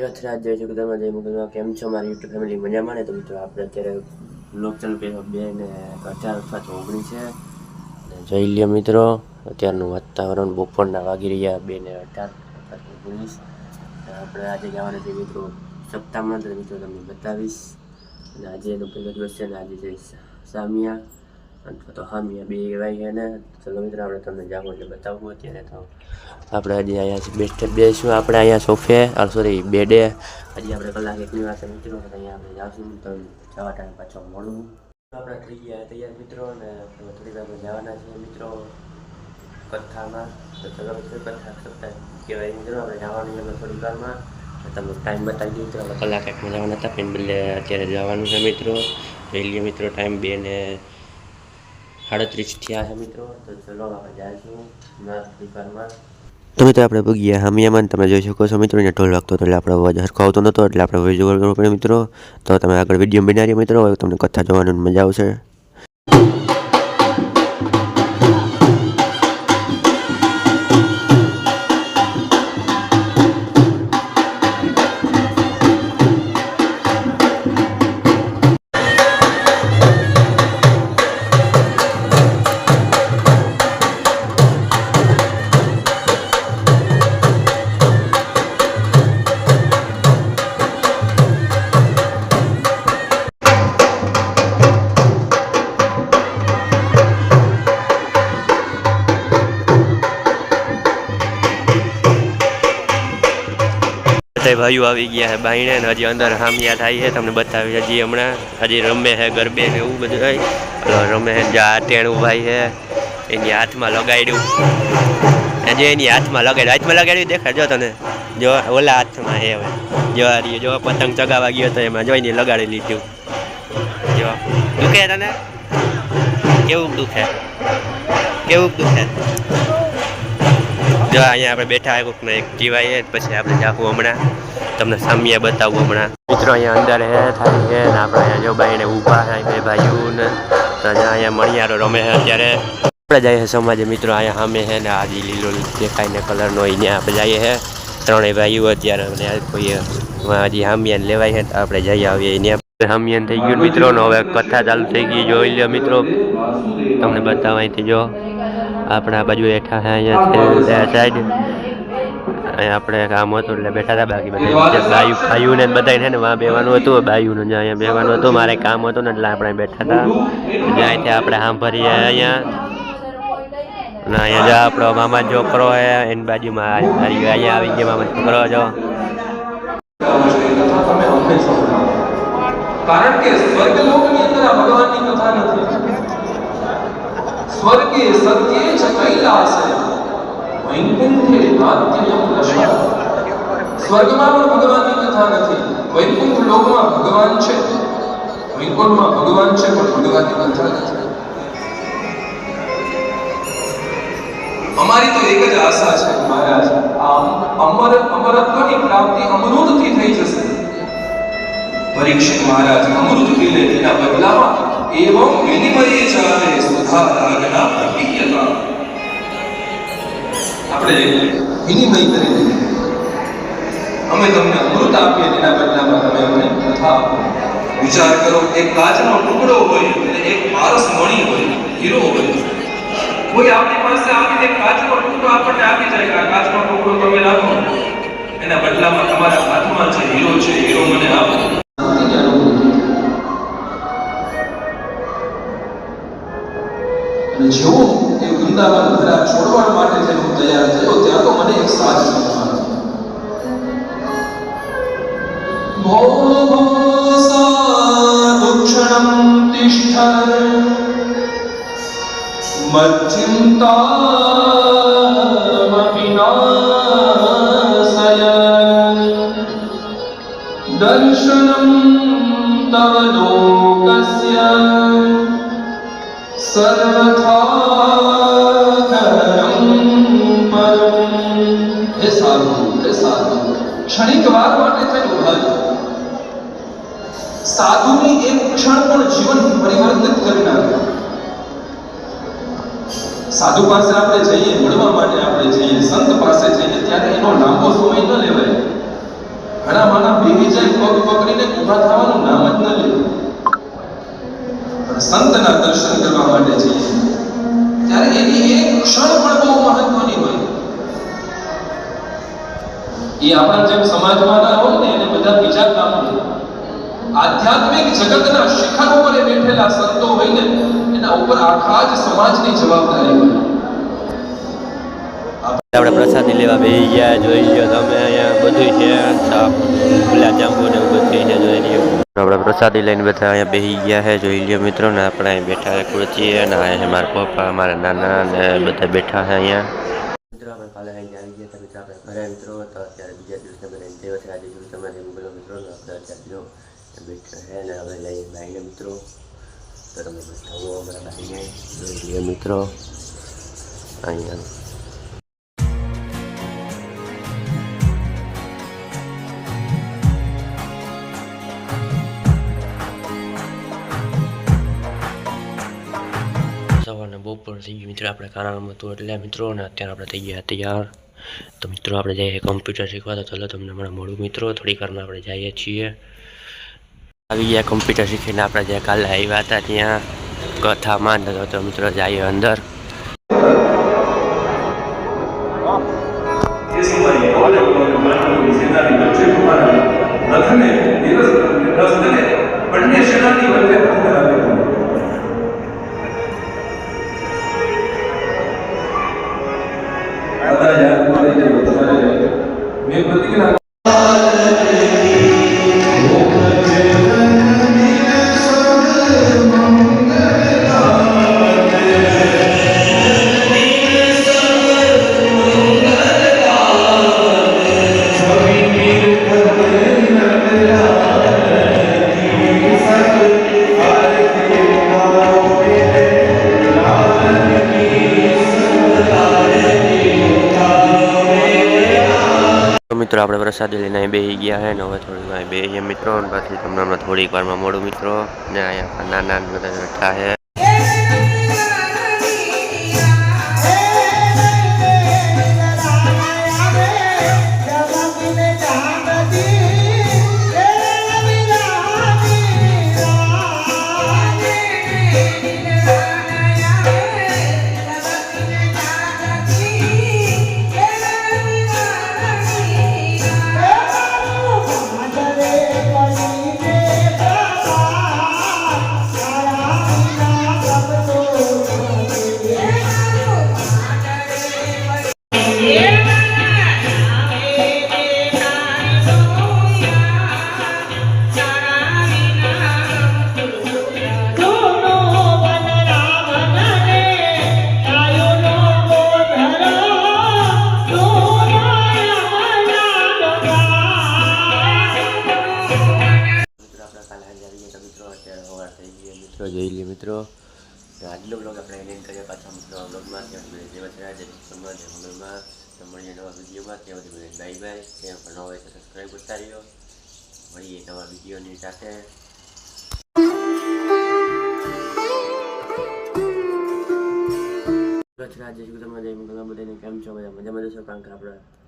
જથરાજ જય છે તમે જય મુગલમાં કેમ છો મારી યુટ્યુબ ફેમિલી મજામાં ને? તો મિત્રો આપણે અત્યારે બ્લોગ ચાલુ કર્યો 2 ને 18 અથવા 19 છે અને જોઈ લ્યો મિત્રો અત્યારનું વાતાવરણ બપોરના વાગી રહ્યા 2 ને 18 અથવા 19 આપણે આજે જવાના છે મિત્રો સપ્તાહમાં. તો મિત્રો તમને બતાવીશ અને આજે એનો પહેલો દિવસ છે ને આજે છે સામિયા અથવા તો હામિયા બે કહેવાય છે ને. ચલો મિત્રો આપણે તમને જાઓ એટલે બતાવવું. અત્યારે તો આપણે હજી અહીંયા બેસું આપણે અહીંયા સોફે સોરી બેડે. હજી આપણે કલાક એકની વાત મિત્રો અહીંયા આપણે જાશું તો જવા ટાઈમ પાછો મળું. આપણે થઈ ગયા તૈયાર મિત્રો અને થોડી વાર જવાના છીએ મિત્રો કથામાં. તો ચલો મિત્રો કથા સપ્તાહ કહેવાય મિત્રો આપણે જવાનું એમાં થોડી વારમાં તમને ટાઈમ બતાવી દીધો. આપણે કલાક એકમાં જવાના હતા પણ બદલે અત્યારે જવાનું છે મિત્રો. જોઈ લઈએ મિત્રો ટાઈમ 2 ને 37 થયા છે મિત્રો. તો ચલો આપણે જઈશું થોડી વારમાં. તો મિત્રો આપણે ભૂગ્યા હામિયામાં તમે જોઈ શકો છો મિત્રો. અહીંયા ઢોલ વાગતો હતો એટલે આપણે અવાજ હરખો આવતો નહોતો એટલે આપણે વિઝ્યુઅલ કરવો પડે મિત્રો. તો તમે આગળ વિડીયો બનાવીએ મિત્રો. હવે તમને કથા જોવાની મજા આવશે. ભાઈઓ આવી ગયા છે બાઈને ને હજી અંદર હામિયા થાય છે. તમને બતાવી હજી હમણાં હજી રમે છે ગરબે ને એવું બધું થાય રમે છે. જા ટેણું ભાઈ છે એની હાથમાં લગાડ્યું હજી એની હાથમાં લગાડ્યું દેખાડ જો તને જો ઓલા હાથમાં છે. હવે જોવા રહીએ જો પતંગ ચગાવવા ગયો તો એમાં જોઈને લગાડી લીધું. જો દુખે તને કેવું દુખે જો અહીંયા આપણે બેઠા કોકને એક જીવાય પછી આપણે જાવું હમણાં તમને સામિયા બતાવું હમણાં મિત્રો. અહીંયા અંદર હે થાય છે ને આપણે અહીંયા જો બાઈને ઊભા થાય બે ભાઈઓ ને અહીંયા મણિયારો રમે છે. અત્યારે આપણે જઈએ સમાજે મિત્રો. અહીંયા સામે છે ને આજી લીલો દેખાય ને કલરનો અહીંયા આપણે જઈએ છે ત્રણેય ભાઈઓ અત્યારે. કોઈ હજી હામિયાને લેવાય છે તો આપણે જઈ આવીએ અહીંયા. હામિયાન થઈ ગયું મિત્રો ને હવે કથા ચાલુ થઈ ગઈ. જોઈ લો મિત્રો તમને બતાવ અહીંથી જો આપણા બાજુ બેઠા છે અહીંયા સાઈડ. અહીંયા આપણે કામ હતું એટલે બેઠા હતા. બાકી બધા બાયુને બધાને છે ને વાં બેવાનું હતું. બાયુને અહીંયા બેવાનું હતું. મારે કામ હતું ને એટલે આપણે બેઠા હતા. જ્યાંથી આપણે સાંભળીએ અહીંયા અને અહીંયા જો આપણો મામા છોકરો છે એની બાજુમાં અહીંયા આવી ગયા મામા છોકરો જો. કારણ કે સ્વર્ગલોકની અંદર આ ભગવાનની કથા નથી. સ્વર્ગે સત્યે ચ કૈલાસે વૈકુંઠે નાટ્યમ દશા. સ્વર્ગમાં પણ ભગવાનની કથા નથી. વૈકુંઠ લોકમાં ભગવાન છે. વૈકુંઠમાં ભગવાન છે પણ ભગવાનની કથા નથી. અમારી તો એક જ આશા છે મહારાજ અમરત્વની પ્રાપ્તિ અમૃતથી થઈ જશે. પરીક્ષિત મહારાજ અમૃત પી લે એના બદલામાં એવં વિનિમયે ચાલે સુધા રાગના પ્રતિયતા. આપણે વિનિમય કરી લઈએ. અમે તમને અમૃત આપીએ એના બદલામાં તમે અમને કથા આપો. વિચાર કરો એક કાચનો ટુકડો હોય અને એક પારસ મણિ હોય હીરો હોય. કોઈ આપણી પાસે આવીને કાચનો ટુકડો આપણને આપી જાય કે આ કાચનો ટુકડો તમે રાખો એના બદલામાં તમારા હાથમાં જે હીરો છે હીરો મને આપો. અને જેવો એ વૃંદાવન ઘરા છોડવા માટે જેનો તૈયાર થયો ત્યાં તો મને એક સાજ ભો સાનુક્ષણમ તિષ્ઠન મચ્ચિંતામપિ નાસયન દર્શનમ તવ લોકસ્ય ક્ષણિક વાર માટે થઈને ઉભા છે. સાધુની એક ક્ષણ પણ જીવન પરિવર્તિત કરી નાખે. સાધુ પાસે આપણે જઈએ મળવા માટે આપણે જઈએ સંત પાસે જઈએ ત્યારે એનો લાંબો સમય ન લેવાય. ઘણા માણસ ભેગી જાય પગ પકડીને ઊભા થવાનું નામ જ ન લે. પણ સંતના દર્શન કરવા માટે જઈએ ત્યારે એની એક ક્ષણ પણ બહુ મહત્વની હોય. એ આપણા જેમ સમાજવાળા હોય ને એને બધા બીજા કામ હોય. આધ્યાત્મિક જગતના શિખર ઉપર બેઠેલા સંતો હોય ને એના ઉપર આખા જ સમાજની જવાબદારી હોય. આપણે પ્રસાદી લેવા બેસી ગયા, જોઈ લ્યો તમે અહીંયા બધું છે, ગુલાબ જાંબુ ને એવું બધું છે, જોઈ લ્યો. આપણે પ્રસાદી લઈને બધા અહીંયા બેસી ગયા છે, જોઈ લ્યો મિત્રો. ને આપણે અહીં બેઠા છે ખુરચીએ, ને અહીંયા મારા પપ્પા, મારા નાના ને બધા બેઠા છે અહીંયા. મિત્રો આપણે કાલે અહીં આવી ગયા હતા, મિત્રો આપણે ઘરે મિત્રો તો અત્યારે બીજા દિવસે બધા એમ છે. આજે સુધી તમારે બોલો મિત્રો ને આપણે અત્યારે જો બેઠા છે ને હવે લઈ ભાઈને મિત્રો તો તમે બતાવો અમારા ભાઈને, જોઈ લ્યો મિત્રો અહીંયા. સવારને બપોર થઈ ગયું મિત્રો, આપણે ખાનામાં હતું એટલે મિત્રો. ને અત્યારે આપણે થઈ ગયા તૈયાર. તો મિત્રો આપણે જઈએ કમ્પ્યુટર શીખવા. તો ચલો તમને હમણાં મળું મિત્રો, થોડી વારમાં આપણે જઈએ છીએ. આવી ગયા કમ્પ્યુટર શીખીને આપણે જ્યાં કાલે આવ્યા હતા ત્યાં કથામાં. તો મિત્રો જઈએ અંદર. મિત્રો આપણે પ્રસાદી લઈને અહીં બેસી ગયા છે ને હવે થોડી વાર બેસીએ મિત્રો. અને પછી તમને હમણાં થોડીક વારમાં મળું મિત્રો. ને અહીંયા નાના બધા બેઠા છે. જોઈ લે મિત્રો, આજનો બ્લોગ આપણે એને કર્યા પાછા મિત્રો બ્લોગમાં. ત્યાં સુધી મંગળમાં મળીએ નવા વિડીયોમાં. ત્યાં સુધી બાય બાય. ત્યાં પણ નવા હોય તો સબસ્ક્રાઈબ કરતા રહ્યો. મળીએ નવા વિડીયોની સાથે. આજે સુધી તમે બધાને કેમ છો? મજામાં જશો, કારણ કે આપણે